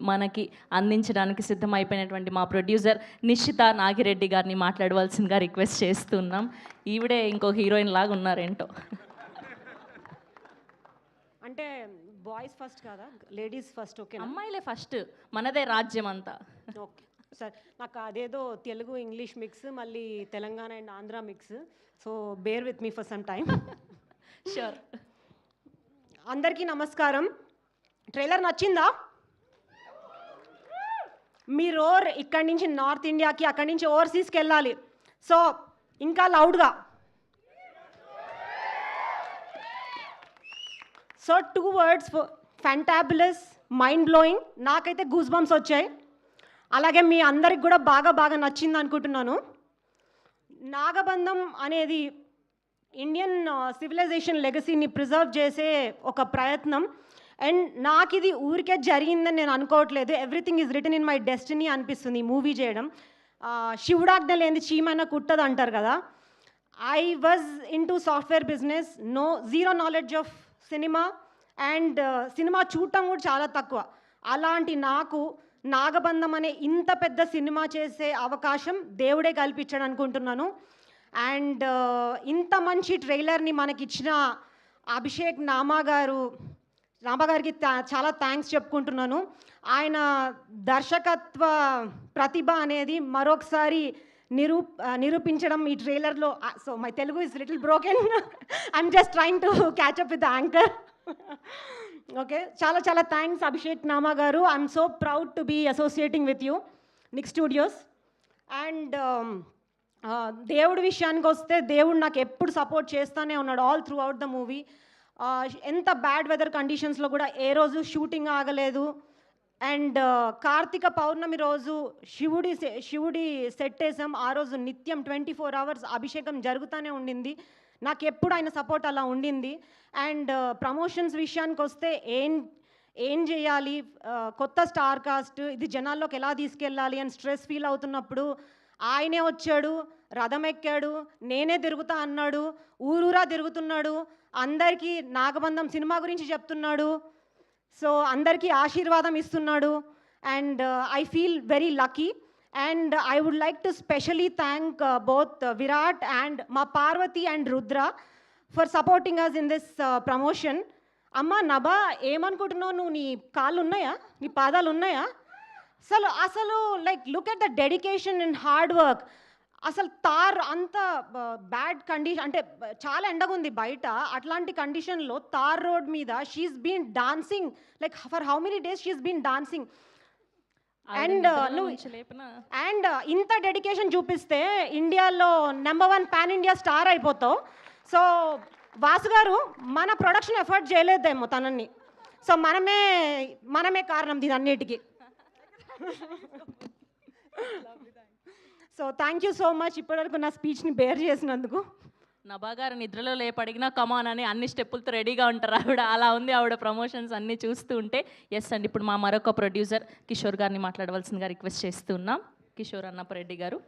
మనకి అందించడానికి సిద్ధమైపోయినటువంటి మా ప్రొడ్యూసర్ నిషిత నాగిరెడ్డి గారిని మాట్లాడవలసిందిగా రిక్వెస్ట్ చేస్తున్నాం. ఈవిడే ఇంకో హీరోయిన్ లాగా ఉన్నారేంటో. అంటే బాయ్స్ ఫస్ట్ కాదా, లేడీస్ ఫస్ట్? ఓకే, అమ్మాయిలే ఫస్ట్, మనదే రాజ్యం అంతా. ఓకే సార్, నాకు అదేదో తెలుగు ఇంగ్లీష్ మిక్స్, మళ్ళీ Telangana and Andhra mix, so bear with me for some time. Sure. అందరికీ నమస్కారం. ట్రైలర్ నచ్చిందా? మీరు ఇక్కడి నుంచి నార్త్ ఇండియాకి, అక్కడి నుంచి ఓవర్సీస్కి వెళ్ళాలి. సో ఇంకా లౌడ్గా. So 2 words, fantabulous, mind blowing. నాకైతే గూస్ బంప్స్ వచ్చాయి. అలాగే మీ అందరికి కూడా బాగా నచ్చింది అనుకుంటున్నాను. నాగబంధం అనేది ఇండియన్ సివిలైజేషన్ లెగసీని ప్రిజర్వ్ చేసే ఒక ప్రయత్నం. అండ్ నాకు ఇది ఊరికే జరిగిందని నేను అనుకోవట్లేదు. Everything is return in my destiny అనిపిస్తుంది ఈ మూవీ చేయడం. శివుడాజ్ఞ లేని చీమైనా కుట్టదు అంటారు కదా. I was in to software business, zero knowledge of cinema, and cinema చూడటం కూడా చాలా తక్కువ. అలాంటి నాకు నాగబంధం అనే ఇంత పెద్ద సినిమా చేసే అవకాశం దేవుడే కల్పించాడు అనుకుంటున్నాను. అండ్ ఇంత మంచి ట్రైలర్ని మనకిచ్చిన అభిషేక్ నామా గారికి చాలా థ్యాంక్స్ చెప్పుకుంటున్నాను. ఆయన దర్శకత్వ ప్రతిభ అనేది మరొకసారి నిరూపించడం ఈ ట్రైలర్లో. So my Telugu is little broken. I'm just trying to catch up with the anchor. Okay, చాలా thanks Abhishek Nama garu. I'm so proud to be associating with you, Nick Studios. And దేవుడి విషయానికి వస్తే, దేవుడు నాకు ఎప్పుడు సపోర్ట్ చేస్తూనే ఉన్నాడు all throughout the movie. ఎంత బ్యాడ్ వెదర్ కండిషన్స్లో కూడా ఏ రోజు షూటింగ్ ఆగలేదు. అండ్ కార్తీక పౌర్ణమి రోజు శివుడి సెట్ వేసాం. ఆ రోజు నిత్యం 24 hours అభిషేకం జరుగుతూనే ఉండింది. నాకు ఎప్పుడు ఆయన సపోర్ట్ అలా ఉండింది. అండ్ ప్రమోషన్స్ విషయానికి వస్తే ఏం చేయాలి, కొత్త స్టార్ కాస్ట్, ఇది జనాల్లోకి ఎలా తీసుకెళ్ళాలి అని స్ట్రెస్ ఫీల్ అవుతున్నప్పుడు ఆయనే వచ్చాడు, రథం ఎక్కాడు, నేనే తిరుగుతా అన్నాడు, ఊరూరా తిరుగుతున్నాడు, అందరికీ నాగబంధం సినిమా గురించి చెప్తున్నాడు. సో అందరికీ ఆశీర్వాదం ఇస్తున్నాడు. And I feel very lucky. And I would like to specially thank both Virat and మా Parvathi and Rudra for supporting us in this promotion. అమ్మ నభా, ఏమనుకుంటున్నావు నువ్వు? నీ కాళ్ళు ఉన్నాయా? నీ పాదాలు ఉన్నాయా? అసలు like look at the dedication and hard work. అసలు తార్ అంత బ్యాడ్ కండిషన్, అంటే చాలా ఎండగుంది బయట. అట్లాంటి కండిషన్లో తార్ రోడ్ మీద she's been dancing like for how many days she's been dancing. And and ఇంత డెడికేషన్ చూపిస్తే ఇండియాలో నెంబర్ 1 పాన్ ఇండియా స్టార్ అయిపోతావు. సో వాసు గారు మన ప్రొడక్షన్ ఎఫర్ట్ చేయలేదేమో తనని. సో మనమే కారణం దీని అన్నిటికీ. So thank you so much ఇప్పటివరకు నా స్పీచ్ని బేర్ చేసినందుకు. నభా గారు నిద్రలో లేపడిగినా కమాన్ అని అన్ని స్టెప్పులతో రెడీగా ఉంటారు ఆవిడ. అలా ఉంది ఆవిడ ప్రమోషన్స్ అన్నీ చూస్తూ ఉంటే. ఎస్ అండి, ఇప్పుడు మా మరొక ప్రొడ్యూసర్ కిషోర్ గారిని మాట్లాడవలసిందిగా రిక్వెస్ట్ చేస్తున్నాం. కిషోర్ అన్నపరెడ్డి గారు.